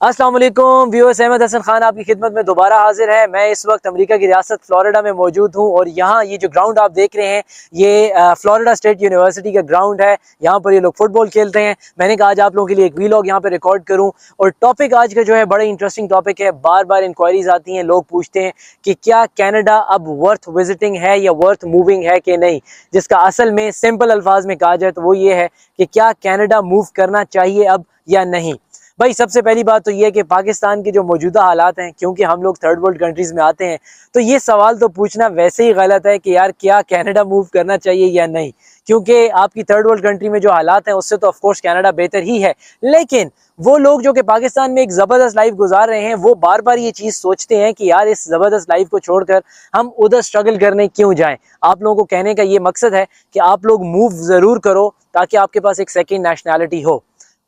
अस्सलाम वालेकुम व्यूअर्स, अहमद हसन खान आपकी खिदमत में दोबारा हाजिर है। मैं इस वक्त अमेरिका की रियासत फ्लोरिडा में मौजूद हूं और यहाँ ये जो ग्राउंड आप देख रहे हैं ये फ्लोरिडा स्टेट यूनिवर्सिटी का ग्राउंड है। यहाँ पर ये लोग फुटबॉल खेलते हैं। मैंने कहा आज आप लोगों के लिए एक वीलॉग यहाँ पे रिकॉर्ड करूँ और टॉपिक आज का जो है बड़ा इंटरेस्टिंग टॉपिक है। बार बार इंक्वायरीज आती हैं, लोग पूछते हैं कि क्या कैनेडा अब वर्थ विजिटिंग है या वर्थ मूविंग है कि नहीं। जिसका असल में सिंपल अल्फाज में कहा जाए तो वो ये है कि क्या कैनेडा मूव करना चाहिए अब या नहीं। भाई सबसे पहली बात तो ये है कि पाकिस्तान के जो मौजूदा हालात हैं, क्योंकि हम लोग थर्ड वर्ल्ड कंट्रीज़ में आते हैं, तो ये सवाल तो पूछना वैसे ही गलत है कि यार क्या कनाडा मूव करना चाहिए या नहीं। क्योंकि आपकी थर्ड वर्ल्ड कंट्री में जो हालात हैं उससे तो ऑफकोर्स कनाडा बेहतर ही है, लेकिन वो लोग जो कि पाकिस्तान में एक ज़बरदस्त लाइफ गुजार रहे हैं वो बार बार ये चीज़ सोचते हैं कि यार इस ज़बरदस्त लाइफ को छोड़कर हम उधर स्ट्रगल करने क्यों जाएं। आप लोगों को कहने का ये मकसद है कि आप लोग मूव ज़रूर करो ताकि आपके पास एक सेकेंड नेशनैलिटी हो।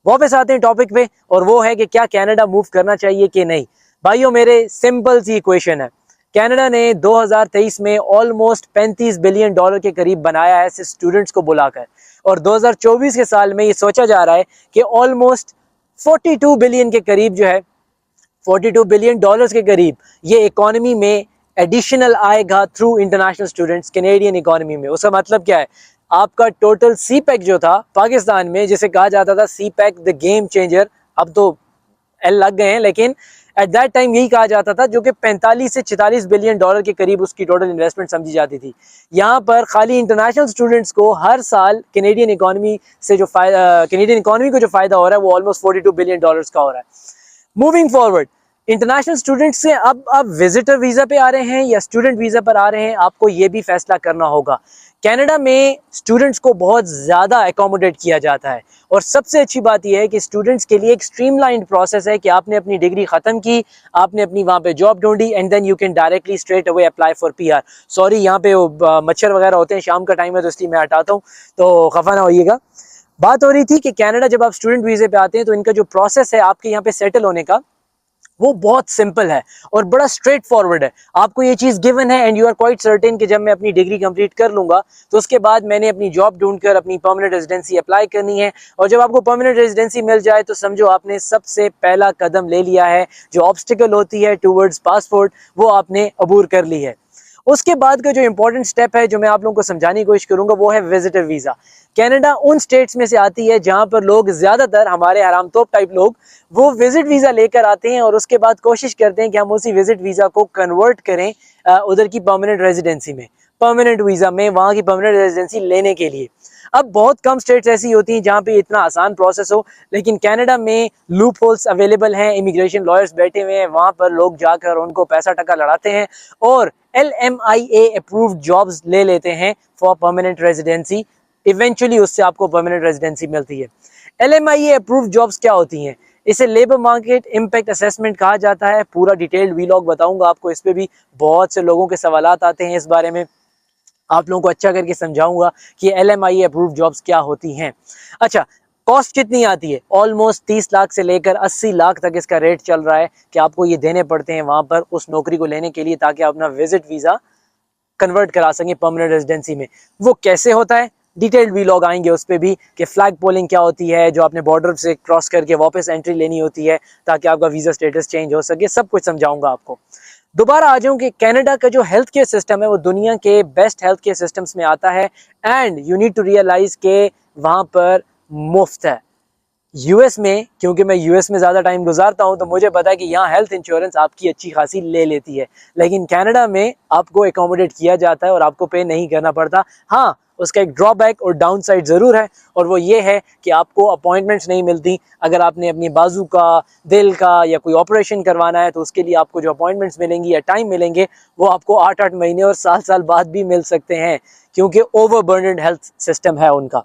वापस आते हैं टॉपिक पे, और वो है कि क्या कनाडा मूव करना चाहिए कि नहीं। भाइयों मेरे सिंपल सी इक्वेशन है। कनाडा ने 2023 में ऑलमोस्ट 35 बिलियन डॉलर के करीब बनाया है सिर्फ स्टूडेंट्स को बुलाकर, और 2024 के साल में ये सोचा जा रहा है कि ऑलमोस्ट 42 बिलियन के करीब जो है 42 बिलियन डॉलर्स के करीब ये इकोनॉमी में एडिशनल आएगा through international students Canadian economy में। उसका मतलब क्या है, आपका टोटल सी पैक जो था पाकिस्तान में, जिसे कहा जाता था सी पैक द गेम चेंजर, अब तो एल लग गए हैं, लेकिन एट दैट टाइम यही कहा जाता था, जो कि 45 से 46 बिलियन डॉलर के करीब उसकी टोटल इन्वेस्टमेंट समझी जाती थी। यहाँ पर खाली इंटरनेशनल स्टूडेंट्स को हर साल कैनेडियन इकोनॉमी से जो कैनेडियन इकोनॉमी को जो फायदा हो रहा है वो ऑलमोस्ट 42 बिलियन डॉलर्स का हो रहा है। मूविंग फॉरवर्ड, इंटरनेशनल स्टूडेंट्स से अब विजिटर वीज़ा पे आ रहे हैं या स्टूडेंट वीज़ा पर आ रहे हैं, आपको ये भी फैसला करना होगा। कनाडा में स्टूडेंट्स को बहुत ज़्यादा एकोमोडेट किया जाता है, और सबसे अच्छी बात यह है कि स्टूडेंट्स के लिए एक स्ट्रीमलाइंड प्रोसेस है कि आपने अपनी डिग्री ख़त्म की, आपने अपनी वहाँ पे जॉब ढूंढी, and then you can directly straight away apply for PR. Sorry, यहाँ पे मच्छर वगैरह होते हैं, शाम का टाइम है तो इसलिए मैं हटाता हूँ, तो खफा ना होइएगा। बात हो रही थी कि कनाडा जब आप स्टूडेंट वीज़े पे आते हैं तो इनका जो प्रोसेस है आपके यहाँ पे सेटल होने का, वो बहुत सिंपल है और बड़ा स्ट्रेट फॉरवर्ड है। आपको ये चीज़ गिवन है and you are quite certain कि जब मैं अपनी डिग्री कंप्लीट कर लूंगा तो उसके बाद मैंने अपनी जॉब ढूंढकर अपनी परमानेंट रेजिडेंसी अप्लाई करनी है, और जब आपको परमानेंट रेजिडेंसी मिल जाए तो समझो आपने सबसे पहला कदम ले लिया है। जो ऑब्स्टिकल होती है टूवर्ड्स पासपोर्ट वो आपने अबूर कर ली है। उसके बाद का जो इंपॉर्टेंट स्टेप है जो मैं आप लोगों को समझाने की कोशिश करूंगा वो है विजिटर वीज़ा। कनाडा उन स्टेट्स में से आती है जहां पर लोग, ज़्यादातर हमारे हरामतोप टाइप लोग, वो विजिट वीज़ा लेकर आते हैं और उसके बाद कोशिश करते हैं कि हम उसी विजिट वीज़ा को कन्वर्ट करें उधर की परमानेंट रेजिडेंसी में, परमानेंट वीज़ा में, वहाँ की परमानेंट रेजिडेंसी लेने के लिए। अब बहुत कम स्टेट्स ऐसी होती हैं जहाँ पे इतना आसान प्रोसेस हो, लेकिन कनाडा में लूप होल्स अवेलेबल हैं, इमिग्रेशन लॉयर्स बैठे हुए हैं, वहाँ पर लोग जाकर उनको पैसा टका लड़ाते हैं और LMIA अप्रूव्ड जॉब्स ले लेते हैं फॉर परमानेंट रेजिडेंसी। इवेंचुअली उससे आपको परमानेंट रेजिडेंसी मिलती है। LMIA अप्रूव्ड जॉब्स क्या होती हैं? इसे लेबर मार्केट इम्पैक्ट असेसमेंट कहा जाता है। पूरा डिटेल्ड वीलॉग बताऊंगा आपको, इस पे भी बहुत से लोगों के सवालात आते हैं, इस बारे में आप लोगों को अच्छा करके समझाऊंगा कि LMIA अप्रूव्ड जॉब्स क्या होती हैं। अच्छा, कॉस्ट कितनी आती है? ऑलमोस्ट 30 लाख से लेकर 80 लाख तक इसका रेट चल रहा है कि आपको ये देने पड़ते हैं वहां पर उस नौकरी को लेने के लिए, ताकि आप अपना विजिट वीज़ा कन्वर्ट करा सकें परमानेंट रेजिडेंसी में। वो कैसे होता है, डिटेल्ड वीलॉग आएंगे उस पर भी, कि फ्लैग पोलिंग क्या होती है, जो आपने बॉर्डर से क्रॉस करके वापस एंट्री लेनी होती है ताकि आपका वीज़ा स्टेटस चेंज हो सके, सब कुछ समझाऊंगा आपको। दोबारा आ जाऊं कि कनाडा का जो हेल्थ केयर सिस्टम है वो दुनिया के बेस्ट हेल्थ केयर सिस्टम्स में आता है, and you need to realise के वहाँ पर मुफ्त है। यूएस में, क्योंकि मैं यूएस में ज़्यादा टाइम गुजारता हूं तो मुझे पता है कि यहाँ हेल्थ इंश्योरेंस आपकी अच्छी खासी ले लेती है, लेकिन कनाडा में आपको एकोमोडेट किया जाता है और आपको पे नहीं करना पड़ता। हाँ, उसका एक ड्रॉबैक और डाउन साइड ज़रूर है, और वो ये है कि आपको अपॉइंटमेंट्स नहीं मिलती। अगर आपने अपनी बाजू का, दिल का या कोई ऑपरेशन करवाना है तो उसके लिए आपको जो अपॉइंटमेंट्स मिलेंगी या टाइम मिलेंगे वो आपको 8-8 महीने और साल बाद भी मिल सकते हैं, क्योंकि ओवरबर्डन्ड हेल्थ सिस्टम है उनका।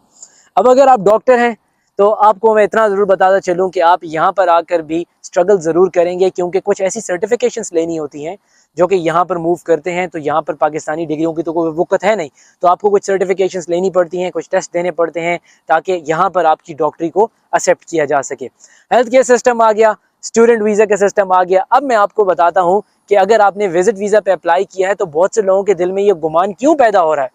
अब अगर आप डॉक्टर हैं तो आपको मैं इतना ज़रूर बताता चलूँ कि आप यहाँ पर आकर भी स्ट्रगल ज़रूर करेंगे, क्योंकि कुछ ऐसी सर्टिफिकेशंस लेनी होती हैं जो कि यहाँ पर मूव करते हैं तो यहाँ पर पाकिस्तानी डिग्रियों की तो कोई वक़्त है नहीं, तो आपको कुछ सर्टिफिकेशंस लेनी पड़ती हैं, कुछ टेस्ट देने पड़ते हैं ताकि यहाँ पर आपकी डॉक्टरी को एक्सेप्ट किया जा सके। हेल्थ केयर सिस्टम आ गया, स्टूडेंट वीज़ा का सिस्टम आ गया। अब मैं आपको बताता हूँ कि अगर आपने विजिट वीज़ा पर अप्लाई किया है तो बहुत से लोगों के दिल में ये गुमान क्यों पैदा हो रहा है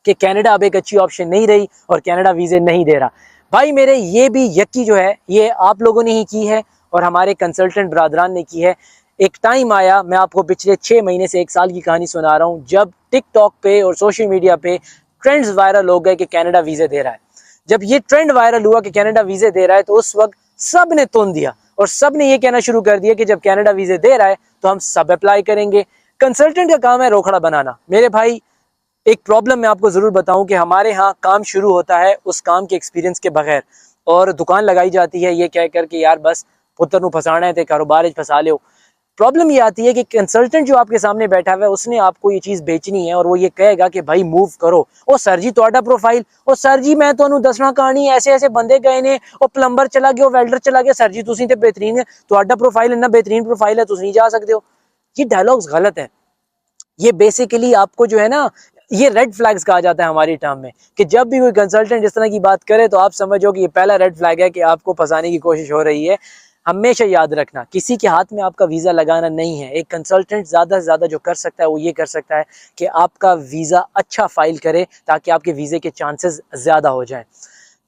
कि कनाडा अब एक अच्छी ऑप्शन नहीं रही और कनाडा वीज़े नहीं दे रहा। भाई मेरे, ये भी यक्की जो है ये आप लोगों ने ही की है और हमारे कंसल्टेंट ब्रादरान ने की है। एक टाइम आया, मैं आपको पिछले 6 महीने से 1 साल की कहानी सुना रहा हूँ, जब टिकटॉक पे और सोशल मीडिया पे ट्रेंड्स वायरल हो गए कि कनाडा वीज़े दे रहा है। जब ये ट्रेंड वायरल हुआ कि कनाडा वीज़े दे रहा है, तो उस वक्त सब ने तुन दिया और सब ने ये कहना शुरू कर दिया कि जब कनाडा वीज़े दे रहा है तो हम सब अप्लाई करेंगे। कंसल्टेंट का काम है रोकड़ा बनाना। मेरे भाई, एक प्रॉब्लम मैं आपको ज़रूर बताऊं कि हमारे यहाँ काम शुरू होता है उस काम के एक्सपीरियंस के बगैर, और दुकान लगाई जाती है ये कह कर के यार बस पुत्र नू फसाना है तो कारोबार फसा लो। प्रॉब्लम ये आती है कि कंसल्टेंट जो आपके सामने बैठा हुआ है उसने आपको ये चीज़ बेचनी है और वो ये कहेगा कि भाई मूव करो। ओ सर जी तुहाडा प्रोफाइल, ओ सर जी मैं तुहानू दसना कहानी, ऐसे ऐसे बंदे गए ने, ओ प्लंबर चला गया, वेल्डर चला गया, सर जी तुसीं ते बेहतरीन है, तुहाडा प्रोफाइल इन्ना बेहतरीन प्रोफाइल है, तुसीं नहीं जा सकते हो। ये डायलॉग्स गलत है। ये बेसिकली आपको जो है ना, ये रेड फ्लैग्स कहा जाता है हमारी टर्म में, कि जब भी कोई कंसल्टेंट इस तरह की बात करे तो आप समझो कि ये पहला रेड फ्लैग है कि आपको फंसाने की कोशिश हो रही है। हमेशा याद रखना, किसी के हाथ में आपका वीज़ा लगाना नहीं है। एक कंसल्टेंट ज़्यादा से ज़्यादा जो कर सकता है वो ये कर सकता है कि आपका वीज़ा अच्छा फाइल करे ताकि आपके वीज़े के चांसेस ज़्यादा हो जाएं।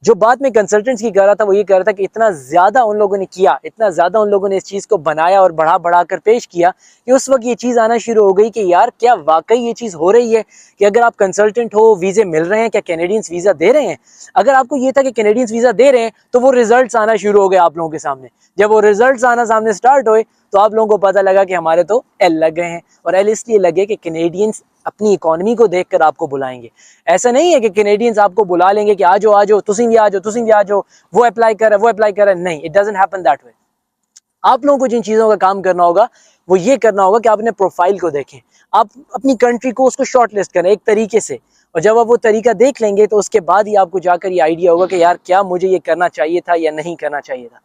जो बात मैं कंसल्टेंट्स की कर रहा था वो ये कह रहा था कि इतना ज़्यादा उन लोगों ने किया, इतना ज़्यादा उन लोगों ने इस चीज़ को बनाया और बढ़ा बढ़ा कर पेश किया कि उस वक्त ये चीज़ आना शुरू हो गई कि यार क्या वाकई ये चीज़ हो रही है कि अगर आप कंसल्टेंट हो वीज़े मिल रहे हैं, क्या कैनेडियंस वीज़ा दे रहे हैं। अगर आपको ये था कि कैनेडियंस वीज़ा दे रहे हैं तो वो रिजल्ट्स आना शुरू हो गए आप लोगों के सामने। जब वो रिजल्ट्स आना सामने स्टार्ट हुए तो आप लोगों को पता लगा कि हमारे तो एल लग गए हैं, और एल इसलिए लगे कि कैनेडियंस अपनी इकोनॉमी को देखकर आपको बुलाएंगे। ऐसा नहीं है कि कैनेडियंस आपको बुला लेंगे कि आ जाओ तुसीं भी आ जाओ, वो अप्लाई कर रहा है वो अप्लाई कर रहा है। नहीं, it doesn't happen that way. आप लोगों को जिन चीज़ों का काम करना होगा वो ये करना होगा कि आप अपने प्रोफाइल को देखें, आप अपनी कंट्री को उसको शॉर्ट लिस्ट करें एक तरीके से, और जब आप वो तरीका देख लेंगे तो उसके बाद ही आपको जाकर ये आइडिया होगा कि यार क्या मुझे ये करना चाहिए था या नहीं करना चाहिए था।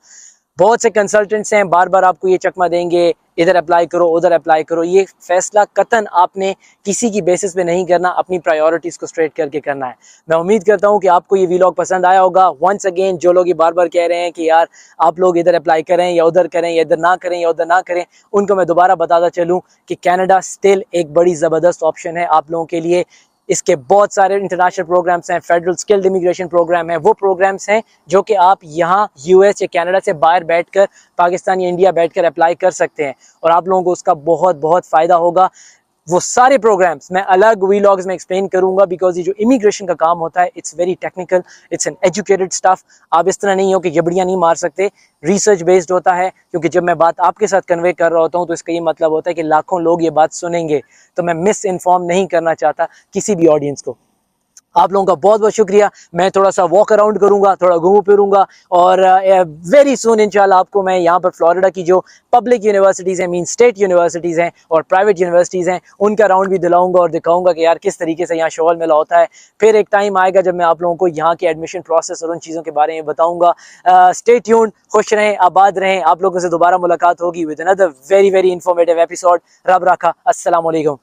बहुत से कंसल्टेंट्स हैं बार बार आपको ये चकमा देंगे, इधर अप्लाई करो उधर अप्लाई करो। ये फैसला कतन आपने किसी की बेसिस पे नहीं करना, अपनी प्रायोरिटीज़ को स्ट्रेट करके करना है। मैं उम्मीद करता हूँ कि आपको ये व्लॉग पसंद आया होगा। वंस अगेन, जो लोग ये बार बार कह रहे हैं कि यार आप लोग इधर अप्लाई करें या उधर करें या इधर ना करें या उधर ना करें, उनको मैं दोबारा बताता चलूँ कि कनाडा स्टिल एक बड़ी ज़बरदस्त ऑप्शन है आप लोगों के लिए। इसके बहुत सारे इंटरनेशनल प्रोग्राम्स हैं, फेडरल स्किल्ड इमिग्रेशन प्रोग्राम है, वो प्रोग्राम्स हैं जो कि आप यहाँ यूएस या कनाडा से बाहर बैठकर, पाकिस्तान या इंडिया बैठकर अप्लाई कर सकते हैं और आप लोगों को उसका बहुत बहुत फ़ायदा होगा। वो सारे प्रोग्राम्स मैं अलग व्लॉग्स में एक्सप्लेन करूंगा, बिकॉज ये जो इमिग्रेशन का काम होता है it's very technical, it's an educated stuff. आप इस तरह नहीं हो कि जबड़ियाँ नहीं मार सकते, रिसर्च बेस्ड होता है। क्योंकि जब मैं बात आपके साथ कन्वे कर रहा होता हूँ तो इसका ये मतलब होता है कि लाखों लोग ये बात सुनेंगे, तो मैं मिस इन्फॉर्म नहीं करना चाहता किसी भी ऑडियंस को। आप लोगों का बहुत बहुत शुक्रिया। मैं थोड़ा सा वॉक अराउंड करूंगा, थोड़ा घूमू फिरूंगा, और वेरी सून इंशाल्लाह आपको मैं यहाँ पर फ्लोरिडा की जो पब्लिक यूनिवर्सिटीज़ हैं, मीन स्टेट यूनिवर्सिटीज़ हैं और प्राइवेट यूनिवर्सिटीज़ हैं, उनका राउंड भी दिलाऊंगा और दिखाऊंगा कि यार किस तरीके से यहाँ शोल मेला होता है। फिर एक टाइम आएगा जब मैं आप लोगों को यहाँ के एडमिशन प्रोसेस और उन चीज़ों के बारे में बताऊँगा। स्टे ट्यून्ड, खुश रहें, आबाद रहें। आप लोगों से दोबारा मुलाकात होगी with another very very informative episode. रब रखा। अस्सलाम वालेकुम।